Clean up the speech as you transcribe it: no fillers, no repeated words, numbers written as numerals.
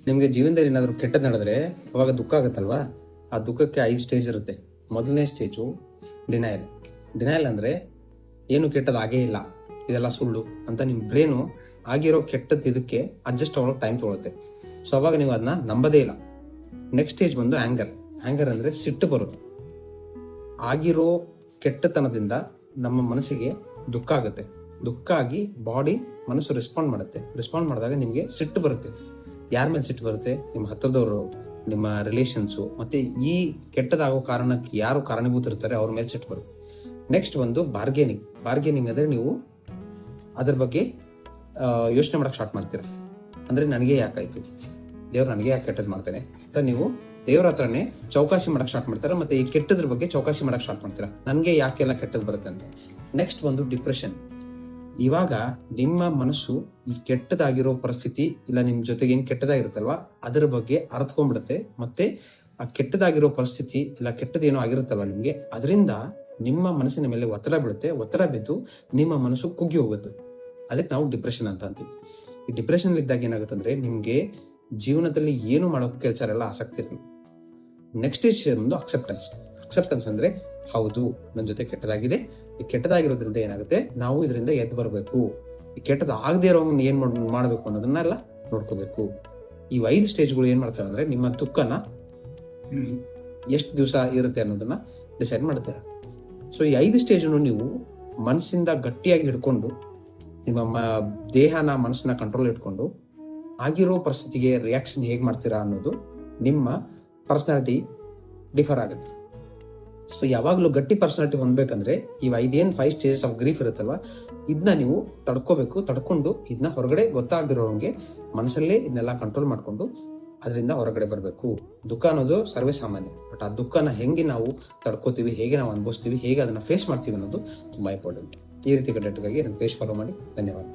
ನಿಮಗೆ ಜೀವನದಲ್ಲಿ ಏನಾದರೂ ಕೆಟ್ಟದ್ದು ನಡೆದ್ರೆ ಅವಾಗ ದುಃಖ ಆಗುತ್ತಲ್ವಾ? ಆ ದುಃಖಕ್ಕೆ 5 ಸ್ಟೇಜ್ ಇರುತ್ತೆ. ಮೊದಲನೇ ಸ್ಟೇಜು ಡಿನಯಲ್. ಡಿನಯಲ್ ಅಂದರೆ ಏನು ಕೆಟ್ಟದ್ದು ಆಗೇ ಇಲ್ಲ, ಇದೆಲ್ಲ ಸುಳ್ಳು ಅಂತ ನಿಮ್ಮ ಬ್ರೇನು ಆಗಿರೋ ಕೆಟ್ಟದ್ದು ಇದಕ್ಕೆ ಅಡ್ಜಸ್ಟ್ ಆಗೋಕ್ಕೆ ಟೈಮ್ ತೊಗೊಳುತ್ತೆ. ಸೊ ಅವಾಗ ನೀವು ಅದನ್ನ ನಂಬದೇ ಇಲ್ಲ. ನೆಕ್ಸ್ಟ್ ಸ್ಟೇಜ್ ಬಂದು ಆ್ಯಂಗರ್. ಆ್ಯಂಗರ್ ಅಂದರೆ ಸಿಟ್ಟು ಬರುತ್ತೆ. ಆಗಿರೋ ಕೆಟ್ಟತನದಿಂದ ನಮ್ಮ ಮನಸ್ಸಿಗೆ ದುಃಖ ಆಗುತ್ತೆ. ದುಃಖ ಆಗಿ ಬಾಡಿ ಮನಸ್ಸು ರೆಸ್ಪಾಂಡ್ ಮಾಡುತ್ತೆ. ರೆಸ್ಪಾಂಡ್ ಮಾಡಿದಾಗ ನಿಮಗೆ ಸಿಟ್ಟು ಬರುತ್ತೆ. ಯಾರ ಮೇಲೆ ಸಿಟ್ಟು ಬರುತ್ತೆ? ನಿಮ್ಮ ಹತ್ತಿರದವರು, ನಿಮ್ಮ ರಿಲೇಷನ್ಸು, ಮತ್ತು ಈ ಕೆಟ್ಟದಾಗೋ ಕಾರಣಕ್ಕೆ ಯಾರು ಕಾರಣೀಭೂತ ಇರ್ತಾರೆ ಅವ್ರ ಮೇಲೆ ಸಿಟ್ಟು ಬರುತ್ತೆ. ನೆಕ್ಸ್ಟ್ ಬಂದು ಬಾರ್ಗೇನಿಂಗ್. ಬಾರ್ಗೇನಿಂಗ್ ಅಂದರೆ ನೀವು ಅದ್ರ ಬಗ್ಗೆ ಯೋಚನೆ ಮಾಡೋಕ್ಕೆ ಸ್ಟಾರ್ಟ್ ಮಾಡ್ತೀರಾ. ಅಂದರೆ ನನಗೆ ಯಾಕಾಯಿತು, ದೇವ್ರು ನನಗೆ ಯಾಕೆ ಕೆಟ್ಟದ್ದು ಮಾಡ್ತಾನೆ ಅಂತ ನೀವು ದೇವ್ರ ಹತ್ರನೇ ಚೌಕಾಶಿ ಮಾಡಕ್ಕೆ ಸ್ಟಾರ್ಟ್ ಮಾಡ್ತಾರೆ. ಮತ್ತು ಈ ಕೆಟ್ಟದ್ರ ಬಗ್ಗೆ ಚೌಕಾಶಿ ಮಾಡಕ್ಕೆ ಸ್ಟಾರ್ಟ್ ಮಾಡ್ತೀರಾ, ನನಗೆ ಯಾಕೆಲ್ಲ ಕೆಟ್ಟದ್ದು ಬರುತ್ತೆ ಅಂತ. ನೆಕ್ಸ್ಟ್ ಬಂದು ಡಿಪ್ರೆಷನ್. ಇವಾಗ ನಿಮ್ಮ ಮನಸ್ಸು ಈ ಕೆಟ್ಟದಾಗಿರೋ ಪರಿಸ್ಥಿತಿ ಇಲ್ಲ ನಿಮ್ಮ ಜೊತೆಗೆ ಏನು ಕೆಟ್ಟದಾಗಿರುತ್ತಲ್ವಾ ಅದ್ರ ಬಗ್ಗೆ ಅರ್ಥಕೊಂಡ್ಬಿಡುತ್ತೆ. ಮತ್ತೆ ಆ ಕೆಟ್ಟದಾಗಿರೋ ಪರಿಸ್ಥಿತಿ ಇಲ್ಲ ಕೆಟ್ಟದೇನೋ ಆಗಿರುತ್ತಲ್ವ ನಿಮಗೆ, ಅದರಿಂದ ನಿಮ್ಮ ಮನಸ್ಸಿನ ಮೇಲೆ ಒತ್ತಡ ಬೀಳುತ್ತೆ. ಒತ್ತಡ ಬಿದ್ದು ನಿಮ್ಮ ಮನಸ್ಸು ಕುಗ್ಗಿ ಹೋಗುತ್ತೆ. ಅದಕ್ಕೆ ನಾವು ಡಿಪ್ರೆಷನ್ ಅಂತ ಅಂತೀವಿ. ಈ ಡಿಪ್ರೆಷನ್ ಇದ್ದಾಗ ಏನಾಗುತ್ತೆ ಅಂದರೆ ನಿಮಗೆ ಜೀವನದಲ್ಲಿ ಏನು ಮಾಡೋಕೆ ಕೆಲಸ ಇರಲ್ಲ, ಆಸಕ್ತಿ ಇರಲ್ಲ. ನೆಕ್ಸ್ಟ್ ಸ್ಟೇಜ್ ಒಂದು ಅಕ್ಸೆಪ್ಟೆನ್ಸ್. ಅಕ್ಸೆಪ್ಟೆನ್ಸ್ ಅಂದರೆ ಹೌದು ನನ್ನ ಜೊತೆ ಕೆಟ್ಟದಾಗಿದೆ, ಈ ಕೆಟ್ಟದಾಗಿರೋದ್ರಿಂದ ಏನಾಗುತ್ತೆ ನಾವು ಇದರಿಂದ ಎದ್ದು ಬರಬೇಕು, ಈ ಕೆಟ್ಟದ್ದು ಆಗದೆ ಇರೋಂಗ್ ಏನು ಮಾಡಬೇಕು ಅನ್ನೋದನ್ನೆಲ್ಲ ನೋಡ್ಕೋಬೇಕು. ಈ 5 ಸ್ಟೇಜ್ಗಳು ಏನು ಮಾಡ್ತವೆ ಅಂದರೆ ನಿಮ್ಮ ದುಃಖನ ಎಷ್ಟು ದಿವಸ ಇರುತ್ತೆ ಅನ್ನೋದನ್ನ ಡಿಸೈಡ್ ಮಾಡುತ್ತೆ. ಸೊ ಈ 5 ಸ್ಟೇಜನ್ನು ನೀವು ಮನಸ್ಸಿಂದ ಗಟ್ಟಿಯಾಗಿ ಹಿಡ್ಕೊಂಡು ನಿಮ್ಮ ದೇಹನ ಮನಸ್ಸನ್ನ ಕಂಟ್ರೋಲ್ ಇಟ್ಕೊಂಡು ಆಗಿರೋ ಪರಿಸ್ಥಿತಿಗೆ ರಿಯಾಕ್ಷನ್ ಹೇಗೆ ಮಾಡ್ತೀರಾ ಅನ್ನೋದು ನಿಮ್ಮ ಪರ್ಸನಾಲಿಟಿ ಡಿಫರ್ ಆಗುತ್ತೆ. ಸೊ ಯಾವಾಗಲೂ ಗಟ್ಟಿ ಪರ್ಸನಾಲಿಟಿ ಹೊಂದಬೇಕಂದ್ರೆ ಈ 5 ಸ್ಟೇಜಸ್ ಆಫ್ ಗ್ರೀಫ್ ಇರುತ್ತಲ್ವ ಇದನ್ನ ನೀವು ತಡ್ಕೊಂಡು ಇದನ್ನ ಹೊರಗಡೆ ಗೊತ್ತಾಗದಿರೋಂಗೆ ಮನಸ್ಸಲ್ಲೇ ಇದನ್ನೆಲ್ಲ ಕಂಟ್ರೋಲ್ ಮಾಡಿಕೊಂಡು ಅದರಿಂದ ಹೊರಗಡೆ ಬರಬೇಕು. ದುಃಖ ಅನ್ನೋದು ಸರ್ವೇ ಸಾಮಾನ್ಯ, ಬಟ್ ಆ ದುಃಖನ ಹೆಂಗೆ ನಾವು ತಡ್ಕೋತೀವಿ, ಹೇಗೆ ನಾವು ಅನುಭವಿಸ್ತೀವಿ, ಹೇಗೆ ಅದನ್ನು ಫೇಸ್ ಮಾಡ್ತೀವಿ ಅನ್ನೋದು ತುಂಬ ಇಂಪಾರ್ಟೆಂಟ್. ಈ ರೀತಿ ಕಂಟೆಂಟ್ಗಾಗಿ ನನ್ನ ಪೇಜ್ ಫಾಲೋ ಮಾಡಿ. ಧನ್ಯವಾದ.